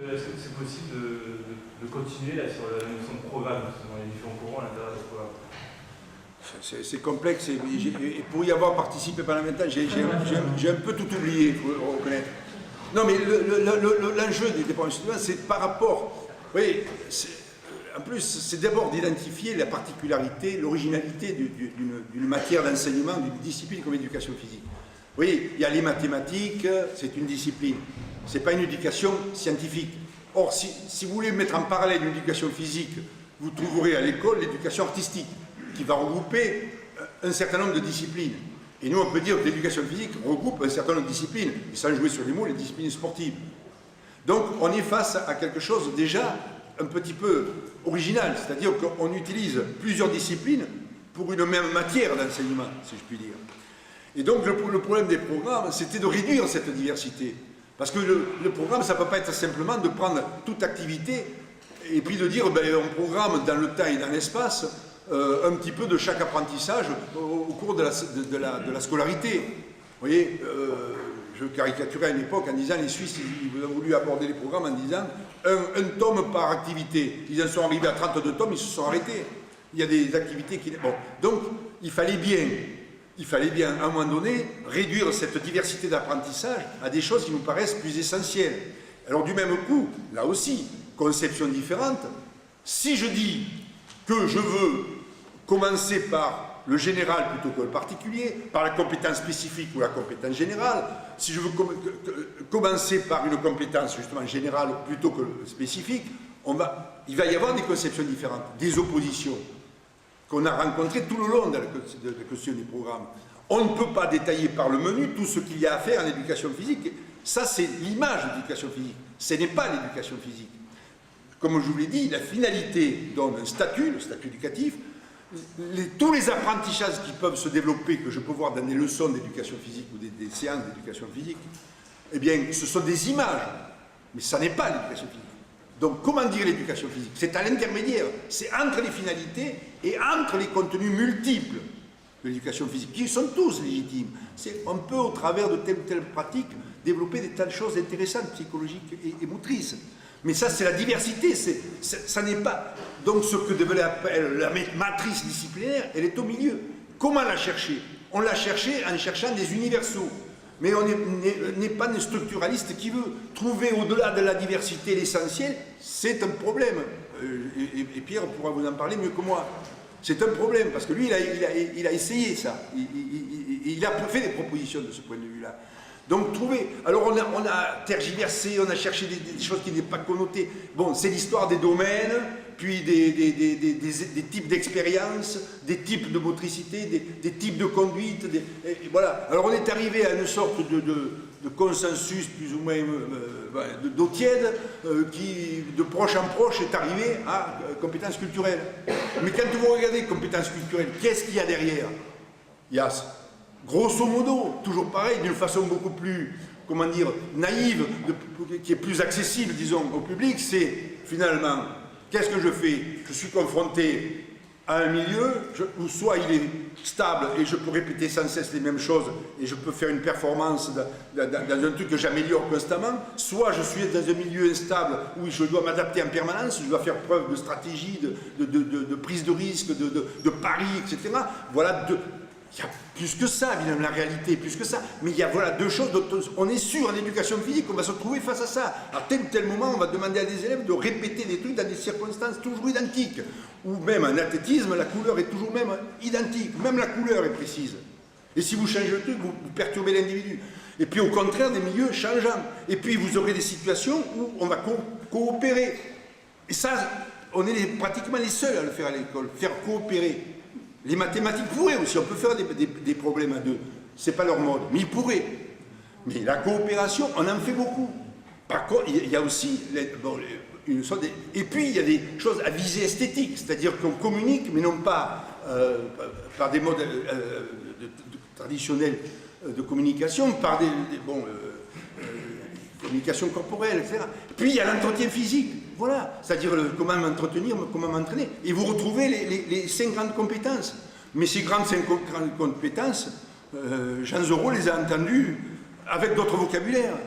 Est-ce que c'est possible de continuer là, sur la notion de programme, dans les différents courants à l'intérieur des programmes? C'est complexe, et pour y avoir participé pendant 20 ans, j'ai un peu tout oublié, il faut le reconnaître. Non, mais l'enjeu des programmes étudiants, c'est par rapport... Vous voyez, en plus, c'est d'abord d'identifier la particularité, l'originalité d'une matière d'enseignement, d'une discipline comme l'éducation physique. Vous voyez, il y a les mathématiques, c'est une discipline. Ce n'est pas une éducation scientifique. Or, si vous voulez mettre en parallèle une éducation physique, vous trouverez à l'école l'éducation artistique, qui va regrouper un certain nombre de disciplines. Et nous, on peut dire que l'éducation physique regroupe un certain nombre de disciplines, et sans jouer sur les mots, les disciplines sportives. Donc, on est face à quelque chose déjà un petit peu original, c'est-à-dire qu'on utilise plusieurs disciplines pour une même matière d'enseignement, si je puis dire. Et donc, le problème des programmes, c'était de réduire cette diversité. Parce que le programme, ça ne peut pas être simplement de prendre toute activité et puis de dire, ben, on programme dans le temps et dans l'espace un petit peu de chaque apprentissage au cours de la scolarité. Vous voyez, je caricaturais à une époque en disant, les Suisses, ils ont voulu aborder les programmes en disant un tome par activité. Ils en sont arrivés à 32 tomes, ils se sont arrêtés. Il y a des activités qui... Bon. Donc, il fallait bien, à un moment donné, réduire cette diversité d'apprentissage à des choses qui nous paraissent plus essentielles. Alors, du même coup, là aussi, conception différente. Si je dis que je veux commencer par le général plutôt que le particulier, par la compétence spécifique ou la compétence générale, si je veux commencer par une compétence justement générale plutôt que spécifique, il va y avoir des conceptions différentes, des oppositions qu'on a rencontrées tout le long de la question des programmes. On ne peut pas détailler par le menu tout ce qu'il y a à faire en éducation physique. Ça, c'est l'image de l'éducation physique. Ce n'est pas l'éducation physique. Comme je vous l'ai dit, la finalité donne un statut, le statut éducatif. Tous les apprentissages qui peuvent se développer, que je peux voir dans des leçons d'éducation physique ou des séances d'éducation physique, eh bien, ce sont des images, mais ça n'est pas l'éducation physique. Donc, comment dire l'éducation physique? C'est à l'intermédiaire, c'est entre les finalités et entre les contenus multiples de l'éducation physique, qui sont tous légitimes. On peut, au travers de telle ou telle pratique, développer des tas de choses intéressantes, psychologiques et motrices. Mais ça, c'est la diversité, ça n'est pas... Donc, ce que devait appeler la matrice disciplinaire, elle est au milieu. Comment la chercher? On l'a cherché en cherchant des universaux. Mais on n'est pas un structuraliste qui veut trouver au-delà de la diversité l'essentiel. C'est un problème. Et Pierre pourra vous en parler mieux que moi. C'est un problème, parce que lui, il a essayé ça. Il a fait des propositions de ce point de vue-là. Donc trouver, alors on a tergiversé, on a cherché des choses qui n'étaient pas connotées. Bon, c'est l'histoire des domaines, puis des types d'expériences, des types de motricité, des types de conduite, et voilà. Alors on est arrivé à une sorte de consensus plus ou moins d'eau tiède, qui de proche en proche est arrivé à compétences culturelles. Mais quand vous regardez compétences culturelles, qu'est-ce qu'il y a derrière? Il y a... Grosso modo, toujours pareil, d'une façon beaucoup plus, comment dire, naïve, qui est plus accessible, disons, au public, c'est finalement, qu'est-ce que je fais? Je suis confronté à un milieu où soit il est stable et je peux répéter sans cesse les mêmes choses et je peux faire une performance dans un truc que j'améliore constamment, soit je suis dans un milieu instable où je dois m'adapter en permanence, je dois faire preuve de stratégie, de prise de risque, de pari, etc. Voilà il y a plus que ça, évidemment, la réalité, plus que ça. Mais il y a voilà, deux choses dont on est sûr en éducation physique, on va se retrouver face à ça. À tel ou tel moment, on va demander à des élèves de répéter des trucs dans des circonstances toujours identiques. Ou même en athlétisme, la couleur est toujours même identique. Même la couleur est précise. Et si vous changez le truc, vous perturbez l'individu. Et puis au contraire, des milieux changeants. Et puis vous aurez des situations où on va coopérer. Et ça, on est pratiquement les seuls à le faire à l'école, faire coopérer. Les mathématiques pourraient aussi, on peut faire des problèmes à deux. Ce n'est pas leur mode, mais ils pourraient. Mais la coopération, on en fait beaucoup. Par contre, il y a aussi une sorte et puis il y a des choses à visée esthétique, c'est-à-dire qu'on communique, mais non pas par des modes traditionnels de communication, par des communication corporelle, etc. Puis il y a l'entretien physique. Voilà, c'est-à-dire comment m'entretenir, comment m'entraîner. Et vous retrouvez les 5 grandes compétences. Mais ces grandes 5 grandes compétences, Jean Zorro les a entendues avec d'autres vocabulaires.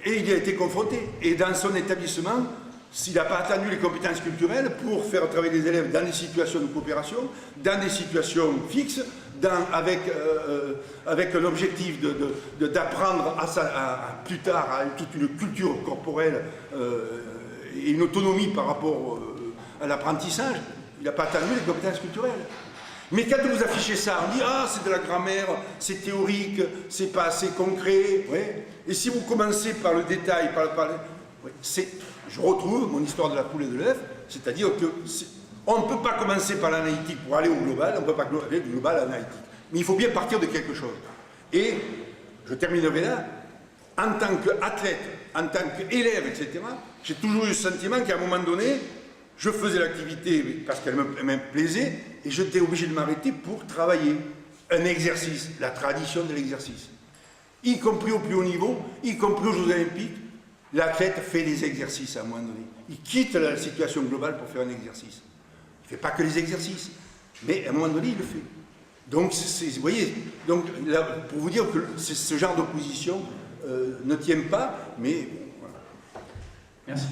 Et il y a été confronté. Et dans son établissement, s'il n'a pas attendu les compétences culturelles pour faire travailler les élèves dans des situations de coopération, dans des situations fixes, avec un objectif d'apprendre plus tard à toute une culture corporelle et une autonomie par rapport à l'apprentissage, il n'a pas attendu les compétences culturelles. Mais quand vous affichez ça, on dit « Ah, c'est de la grammaire, c'est théorique, c'est pas assez concret. Ouais. » Et si vous commencez par le détail, je retrouve mon histoire de la poule et de l'œuf, c'est-à-dire qu'on ne peut pas commencer par l'analytique pour aller au global, on ne peut pas aller du global à l'analytique. Mais il faut bien partir de quelque chose. Et, je terminerai là, en tant qu'athlète, en tant qu'élève, etc., j'ai toujours eu le sentiment qu'à un moment donné, je faisais l'activité parce qu'elle me plaisait et j'étais obligé de m'arrêter pour travailler un exercice, la tradition de l'exercice. Y compris au plus haut niveau, y compris aux Jeux Olympiques, l'athlète fait des exercices à un moment donné. Il quitte la situation globale pour faire un exercice. Il ne fait pas que les exercices, mais à un moment donné, il le fait. Donc, vous voyez, donc, là, pour vous dire que ce genre d'opposition ne tient pas, mais bon, voilà. Merci.